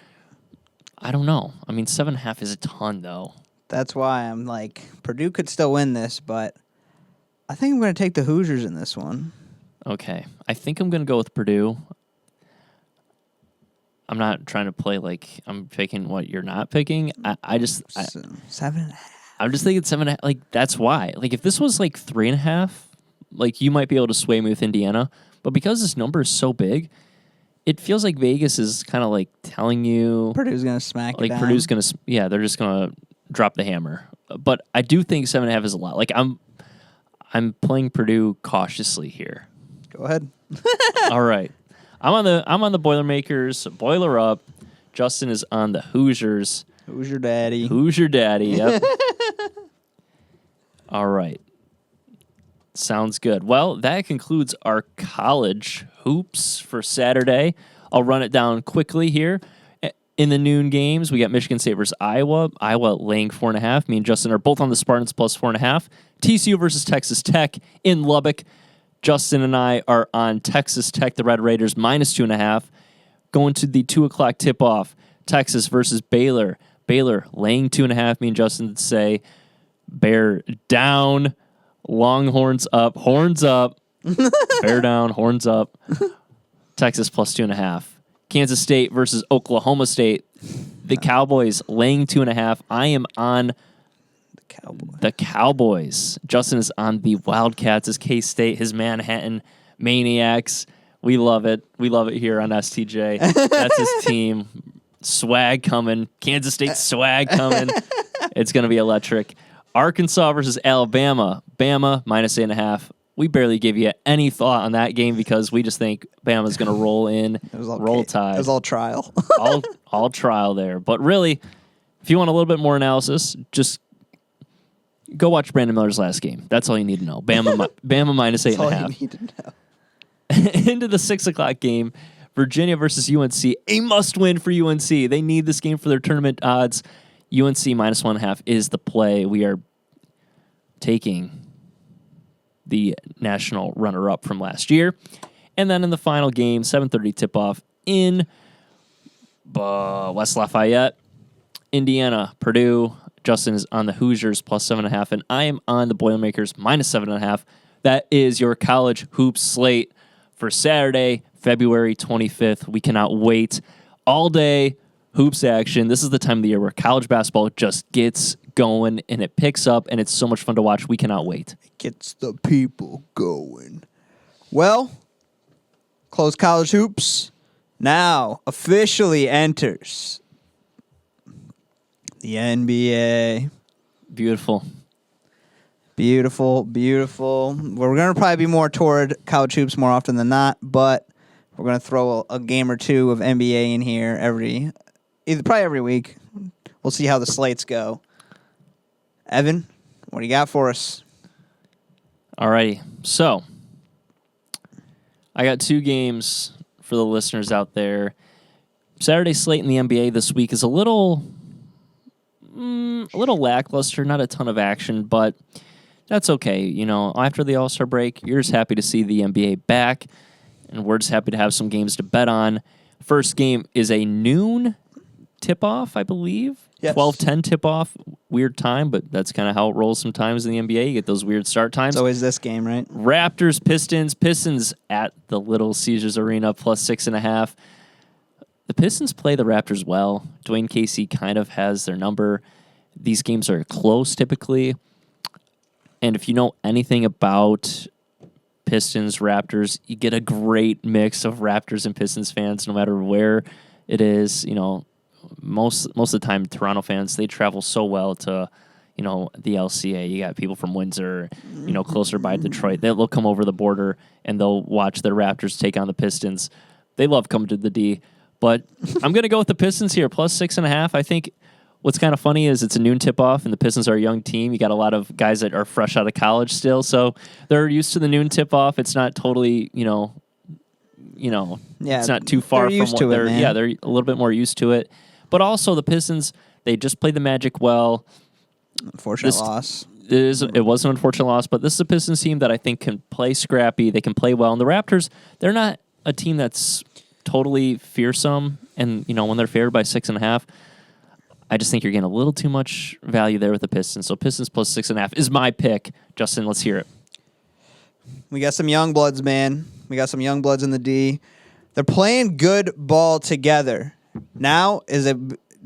I don't know. I mean, 7.5 is a ton, though. That's why I'm like, Purdue could still win this, but I think I'm going to take the Hoosiers in this one. Okay. I think I'm going to go with Purdue. I'm not trying to play like I'm picking what you're not picking. 7.5. I'm just thinking 7.5. Like, that's why. Like, if this was like 3.5, like, you might be able to sway me with Indiana. But because this number is so big, it feels like Vegas is kind of like telling you Purdue's going to smack it like down. Purdue's going to, yeah, they're just going to drop the hammer. But I do think 7.5 is a lot. Like, I'm playing Purdue cautiously here. Go ahead. All right. I'm on the Boilermakers. Boiler up. Justin is on the Hoosiers. Who's your daddy? Who's your daddy? Yep. All right. Sounds good. Well, that concludes our college hoops for Saturday. I'll run it down quickly here. In the noon games, we got Michigan State versus Iowa. Iowa laying 4.5. Me and Justin are both on the Spartans plus 4.5. TCU versus Texas Tech in Lubbock. Justin and I are on Texas Tech, the Red Raiders, minus 2.5. Going to the 2 o'clock tip-off, Texas versus Baylor. Baylor laying 2.5. Me and Justin say Bear down, Longhorns up, horns up. Bear down, horns up. Texas plus 2.5. Kansas State versus Oklahoma State. The Cowboys laying 2.5. I am on the Cowboys. Justin is on the Wildcats. His K-State, his Manhattan Maniacs. We love it. We love it here on STJ. That's his team. Swag coming. Kansas State swag coming. It's going to be electric. Arkansas versus Alabama. Bama minus 8.5. We barely give you any thought on that game because we just think Bama's going to roll in, roll tide. It was all trial. all trial there. But really, if you want a little bit more analysis, just go watch Brandon Miller's last game. That's all you need to know. Bama minus 8.5. That's all you need to know. Into the 6 o'clock game, Virginia versus UNC. A must-win for UNC. They need this game for their tournament odds. UNC minus 1.5 is the play. We are taking the national runner-up from last year. And then in the final game, 7:30 tip-off in West Lafayette, Indiana, Purdue. Justin is on the Hoosiers plus 7.5, and I am on the Boilermakers minus 7.5. That is your college hoops slate for Saturday, February 25th. We cannot wait. All day hoops action. This is the time of the year where college basketball just gets going and it picks up, and it's so much fun to watch. We cannot wait. It gets the people going. Well, closed college hoops now officially enters the NBA. Beautiful. Beautiful, beautiful. We're going to probably be more toward college hoops more often than not, but we're going to throw a game or two of NBA in here probably every week. We'll see how the slates go. Evan, what do you got for us? Alrighty. So, I got 2 games for the listeners out there. Saturday slate in the NBA this week is a little lackluster, not a ton of action, but that's okay. You know, after the All-Star break, you're just happy to see the NBA back, and we're just happy to have some games to bet on. First game is a noon tip-off, I believe. Yes. 12:10 tip-off. Weird time, but that's kind of how it rolls sometimes in the NBA. You get those weird start times. It's always this game, right? Raptors, Pistons. Pistons at the Little Caesars Arena plus 6.5. the Pistons play the Raptors well. Dwayne Casey kind of has their number. These games are close typically. And if you know anything about Pistons, Raptors, you get a great mix of Raptors and Pistons fans no matter where it is. Most of the time, Toronto fans, they travel so well to, the LCA. You got people from Windsor, closer by Detroit. They'll come over the border and they'll watch the Raptors take on the Pistons. They love coming to the D. But I'm going to go with the Pistons here, plus 6.5. I think what's kind of funny is it's a noon tip-off, and the Pistons are a young team. You got a lot of guys that are fresh out of college still, so they're used to the noon tip-off. It's not totally, it's not too far from what they're. Yeah, they're a little bit more used to it. But also the Pistons, they just played the Magic well. Unfortunate loss. It was an unfortunate loss, but this is a Pistons team that I think can play scrappy. They can play well, and the Raptors, they're not a team that's totally fearsome. And when they're favored by 6.5. I just think you're getting a little too much value there with the Pistons. So Pistons plus 6.5 is my pick. Justin, let's hear it. We got some young bloods, man. We got some young bloods in the D. They're playing good ball together. Now, is it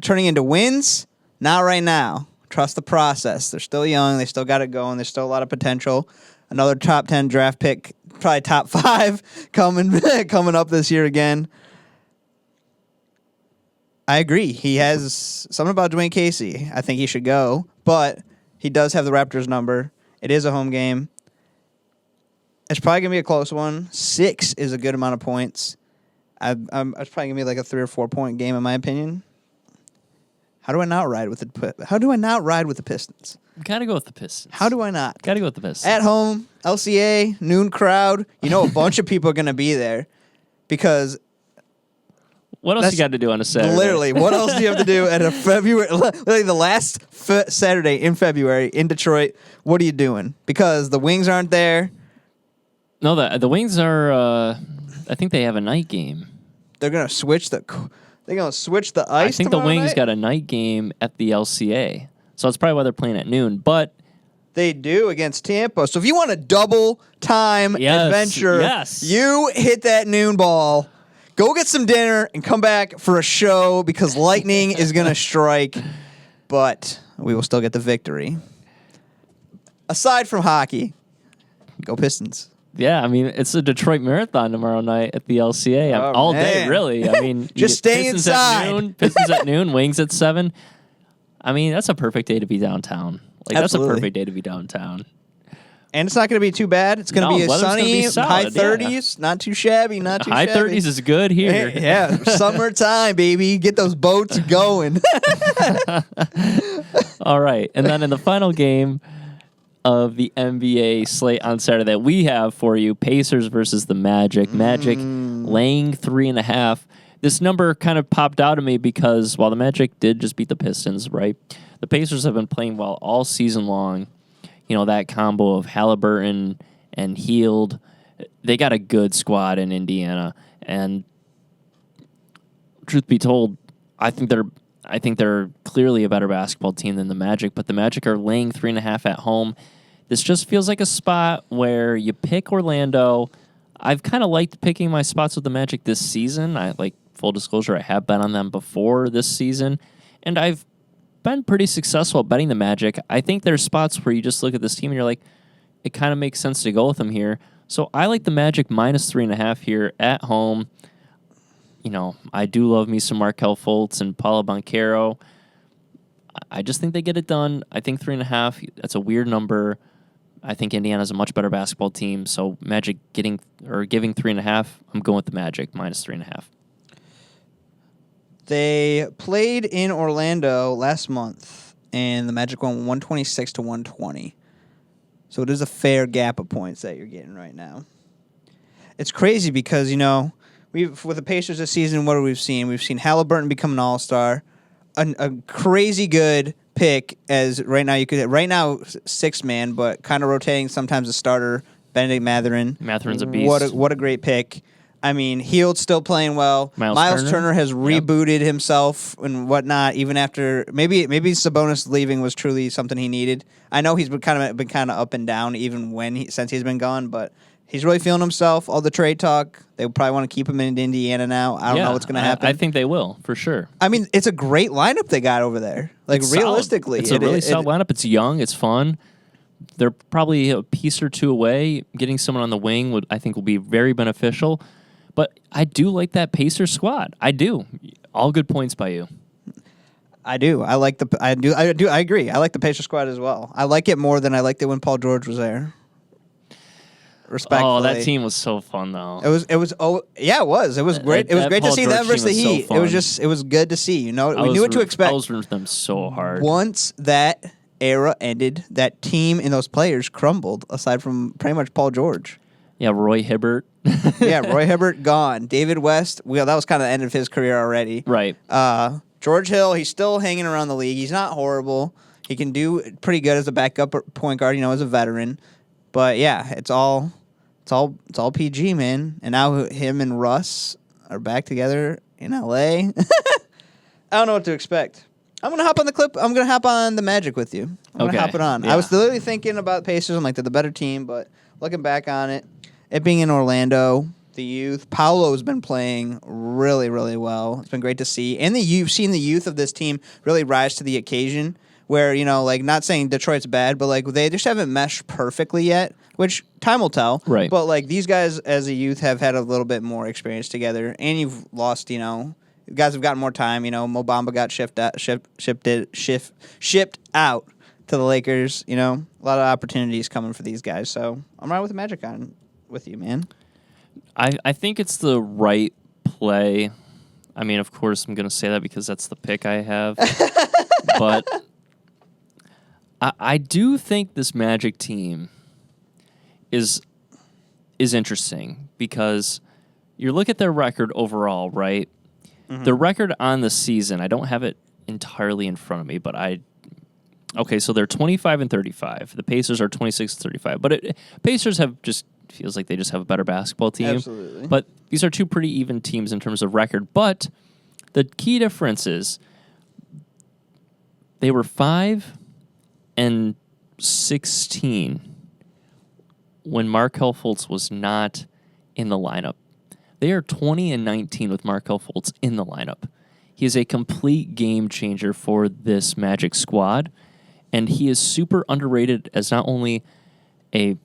turning into wins? Not right now. Trust the process. They're still young. They still got it going. There's still a lot of potential. Another top 10 draft pick, probably top 5 coming up this year again. I agree. He has something about Dwayne Casey. I think he should go, but he does have the Raptors number. It is a home game. It's probably going to be a close one. 6 is a good amount of points. It's probably going to be like a 3 or 4 point game in my opinion. How do I not ride with the Pistons? Gotta go with the Pistons. How do I not? Gotta go with the Pistons. At home, LCA, noon crowd. A bunch of people are going to be there because what else you got to do on a Saturday? Literally, what else do you have to do at a February? Literally, the last Saturday in February in Detroit. What are you doing? Because the Wings aren't there. No, the Wings are. I think they have a night game. They're gonna switch the. They're gonna switch the ice. I think the Wings night? got a night game at the LCA, so that's probably why they're playing at noon. But they do against Tampa. So if you want a double time adventure, you hit that noon ball. Go get some dinner and come back for a show because lightning is going to strike, but we will still get the victory. Aside from hockey, go Pistons. Yeah, I mean, it's a Detroit Marathon tomorrow night at the LCA. All day, really. I mean, just stay Pistons inside. Pistons at noon, Wings at 7. I mean, that's a perfect day to be downtown. That's a perfect day to be downtown. And it's not going to be too bad. It's going to be a sunny, high 30s. Yeah. Not too shabby, High 30s is good here. Yeah, summertime, baby. Get those boats going. All right. And then in the final game of the NBA slate on Saturday, we have for you Pacers versus the Magic. Magic laying 3.5. This number kind of popped out at me because while the Magic did just beat the Pistons, right? The Pacers have been playing well all season long. That combo of Halliburton and Hield, they got a good squad in Indiana. And truth be told, I think they're clearly a better basketball team than the Magic, but the Magic are laying 3.5 at home. This just feels like a spot where you pick Orlando. I've kind of liked picking my spots with the Magic this season. Full disclosure, I have bet on them before this season, and I've been pretty successful at betting the Magic. I think there's spots where you just look at this team and you're like, it kind of makes sense to go with them here. So I like the Magic minus 3.5 here at home. I do love me some Markelle Fultz and Paulo Banchero. I just think they get it done. I think 3.5, that's a weird number. I think Indiana's a much better basketball team. So Magic giving 3.5, I'm going with the Magic minus 3.5. They played in Orlando last month, and the Magic won 126 to 120. So it is a fair gap of points that you're getting right now. It's crazy because, with the Pacers this season, what have we seen? We've seen Halliburton become an all-star, a crazy good pick as right now sixth man, but kind of rotating sometimes a starter, Benedict Mathurin. Mathurin's a beast. What a great pick. I mean, Hield's still playing well. Miles Turner has rebooted himself and whatnot. Even after maybe Sabonis leaving was truly something he needed. I know he's been kind of up and down even since he's been gone, but He's really feeling himself. All the trade talk. They probably want to keep him in Indiana now. I don't know what's going to happen. I think they will, for sure. I mean, it's a great lineup they got over there. Like, It's realistically. solid. It's a really solid lineup. It's young. It's fun. They're probably a piece or two away. Getting someone on the wing I think will be very beneficial. But I do like that Pacers squad. I do. All good points by you. I do. I agree. I like the Pacers squad as well. I like it more than I liked it when Paul George was there. Respectfully. Oh, that team was so fun though. It was. It was great. It was great to see them versus the Heat. It was good to see. We knew what to expect. I was rooting for them so hard. Once that era ended, that team and those players crumbled. Aside from pretty much Paul George. Yeah, Roy Hibbert. Roy Hibbert gone. David West. Well, that was kind of the end of his career already. Right. George Hill. He's still hanging around the league. He's not horrible. He can do pretty good as a backup point guard. As a veteran. But yeah, it's all PG, man. And now him and Russ are back together in LA. I don't know what to expect. I'm gonna hop on the clip. I'm gonna hop on the Magic with you. I'm gonna hop it on. Yeah. I was literally thinking about Pacers. I'm like, they're the better team, but looking back on it being in Orlando, the youth, Paolo's been playing really, really well. It's been great to see, and you've seen the youth of this team really rise to the occasion. Where, not saying Detroit's bad, but, they just haven't meshed perfectly yet, which time will tell. Right. But, these guys as a youth have had a little bit more experience together, and you've lost, guys have gotten more time. Mo Bamba got shipped out to the Lakers. A lot of opportunities coming for these guys. So I'm riding with the Magic on with you, man. I think it's the right play. I mean, of course, I'm going to say that because that's the pick I have. But I do think this Magic team is interesting because you look at their record overall, right? Mm-hmm. The record on the season, I don't have it entirely in front of me, but so they're 25-35. The Pacers are 26-35. But Pacers feels like they just have a better basketball team. Absolutely. But these are two pretty even teams in terms of record. But the key difference is they were 5-16 when Markelle Fultz was not in the lineup. They are 20-19 with Markelle Fultz in the lineup. He is a complete game changer for this Magic squad, and he is super underrated as not only a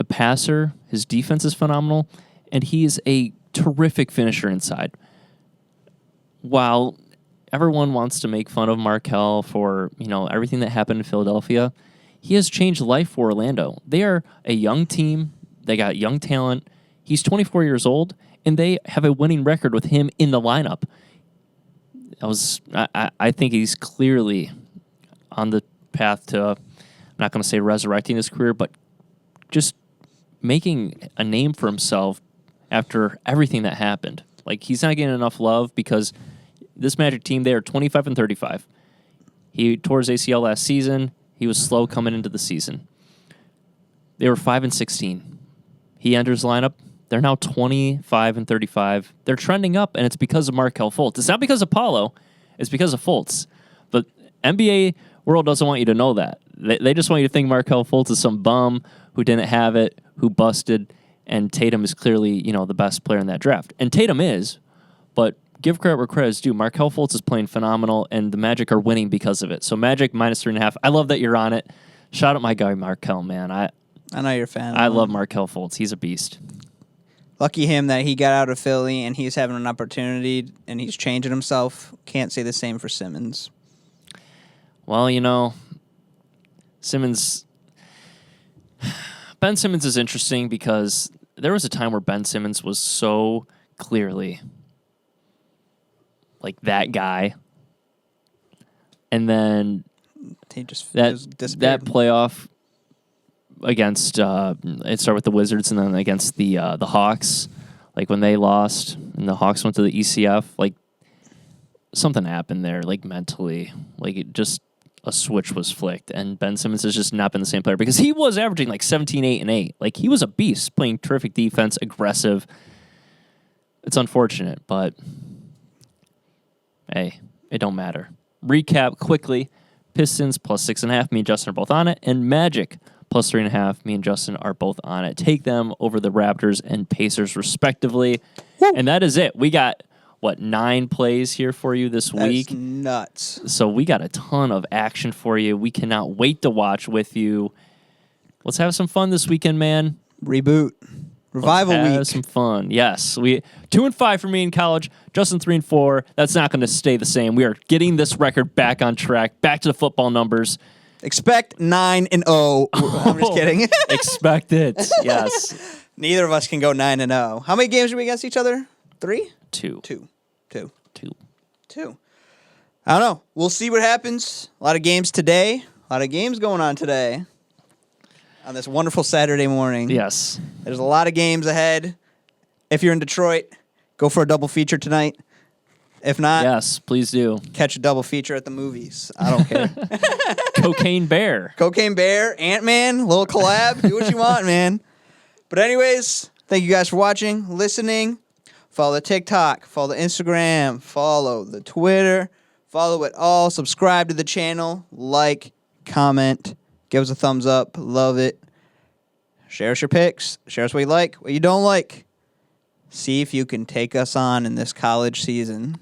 passer, his defense is phenomenal, and he is a terrific finisher inside. While everyone wants to make fun of Markelle for, everything that happened in Philadelphia, he has changed life for Orlando. They are a young team. They got young talent. He's 24 years old, and they have a winning record with him in the lineup. I think he's clearly on the path to, I'm not going to say resurrecting his career, but just making a name for himself after everything that happened. He's not getting enough love because this Magic team, they are 25-35. He tore his ACL last season. He was slow coming into the season. They were 5-16. He enters the lineup. They're now 25-35. They're trending up, and it's because of Markelle Fultz. It's not because of Paulo. It's because of Fultz. But NBA world doesn't want you to know that. They just want you to think Markelle Fultz is some bum who didn't have it, who busted, and Tatum is clearly, the best player in that draft. And Tatum is, but give credit where credit is due. Markelle Fultz is playing phenomenal, and the Magic are winning because of it. So Magic -3.5. I love that you're on it. Shout out my guy Markelle, man. I know you're a fan. I love Markelle Fultz. He's a beast. Lucky him that he got out of Philly and he's having an opportunity and he's changing himself. Can't say the same for Simmons. Well, Ben Simmons is interesting because there was a time where Ben Simmons was so clearly that guy. And then he just that playoff against it started with the Wizards and then against the Hawks, when they lost and the Hawks went to the ECF, something happened there, mentally, it just a switch was flicked, and Ben Simmons has just not been the same player because he was averaging 17, 8, and 8. He was a beast, playing terrific defense, aggressive. It's unfortunate, but hey, it don't matter. Recap quickly: Pistons +6.5. Me and Justin are both on it, and Magic plus 3.5. Me and Justin are both on it. Take them over the Raptors and Pacers, respectively. Woo. And that is it. We got, 9 plays here for you this week? That's nuts. So we got a ton of action for you. We cannot wait to watch with you. Let's have some fun this weekend, man. Reboot. Revival Let's have week. some fun. Yes. 2-5 for me in college. Justin 3-4. That's not going to stay the same. We are getting this record back on track, back to the football numbers. Expect 9-0. I'm just kidding. Expect it. Yes. Neither of us can go 9-0. How many games are we against each other? 3? 2. 2. 2. 2. 2. I don't know. We'll see what happens. A lot of games today. A lot of games going on today. On this wonderful Saturday morning. Yes. There's a lot of games ahead. If you're in Detroit, go for a double feature tonight. If not, yes, please do. Catch a double feature at the movies. I don't care. Cocaine Bear. Cocaine Bear, Ant-Man, little collab. Do what you want, man. But anyways, thank you guys for watching, listening. Follow the TikTok, follow the Instagram, follow the Twitter, follow it all. Subscribe to the channel, like, comment, give us a thumbs up. Love it. Share us your picks. Share us what you like, what you don't like. See if you can take us on in this college season.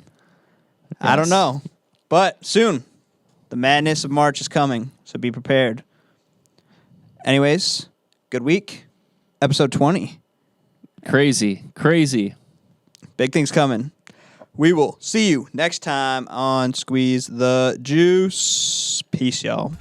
Yes. I don't know. But soon, the madness of March is coming, so be prepared. Anyways, good week. Episode 20. Crazy. Big things coming. We will see you next time on Squeeze the Juice. Peace, y'all.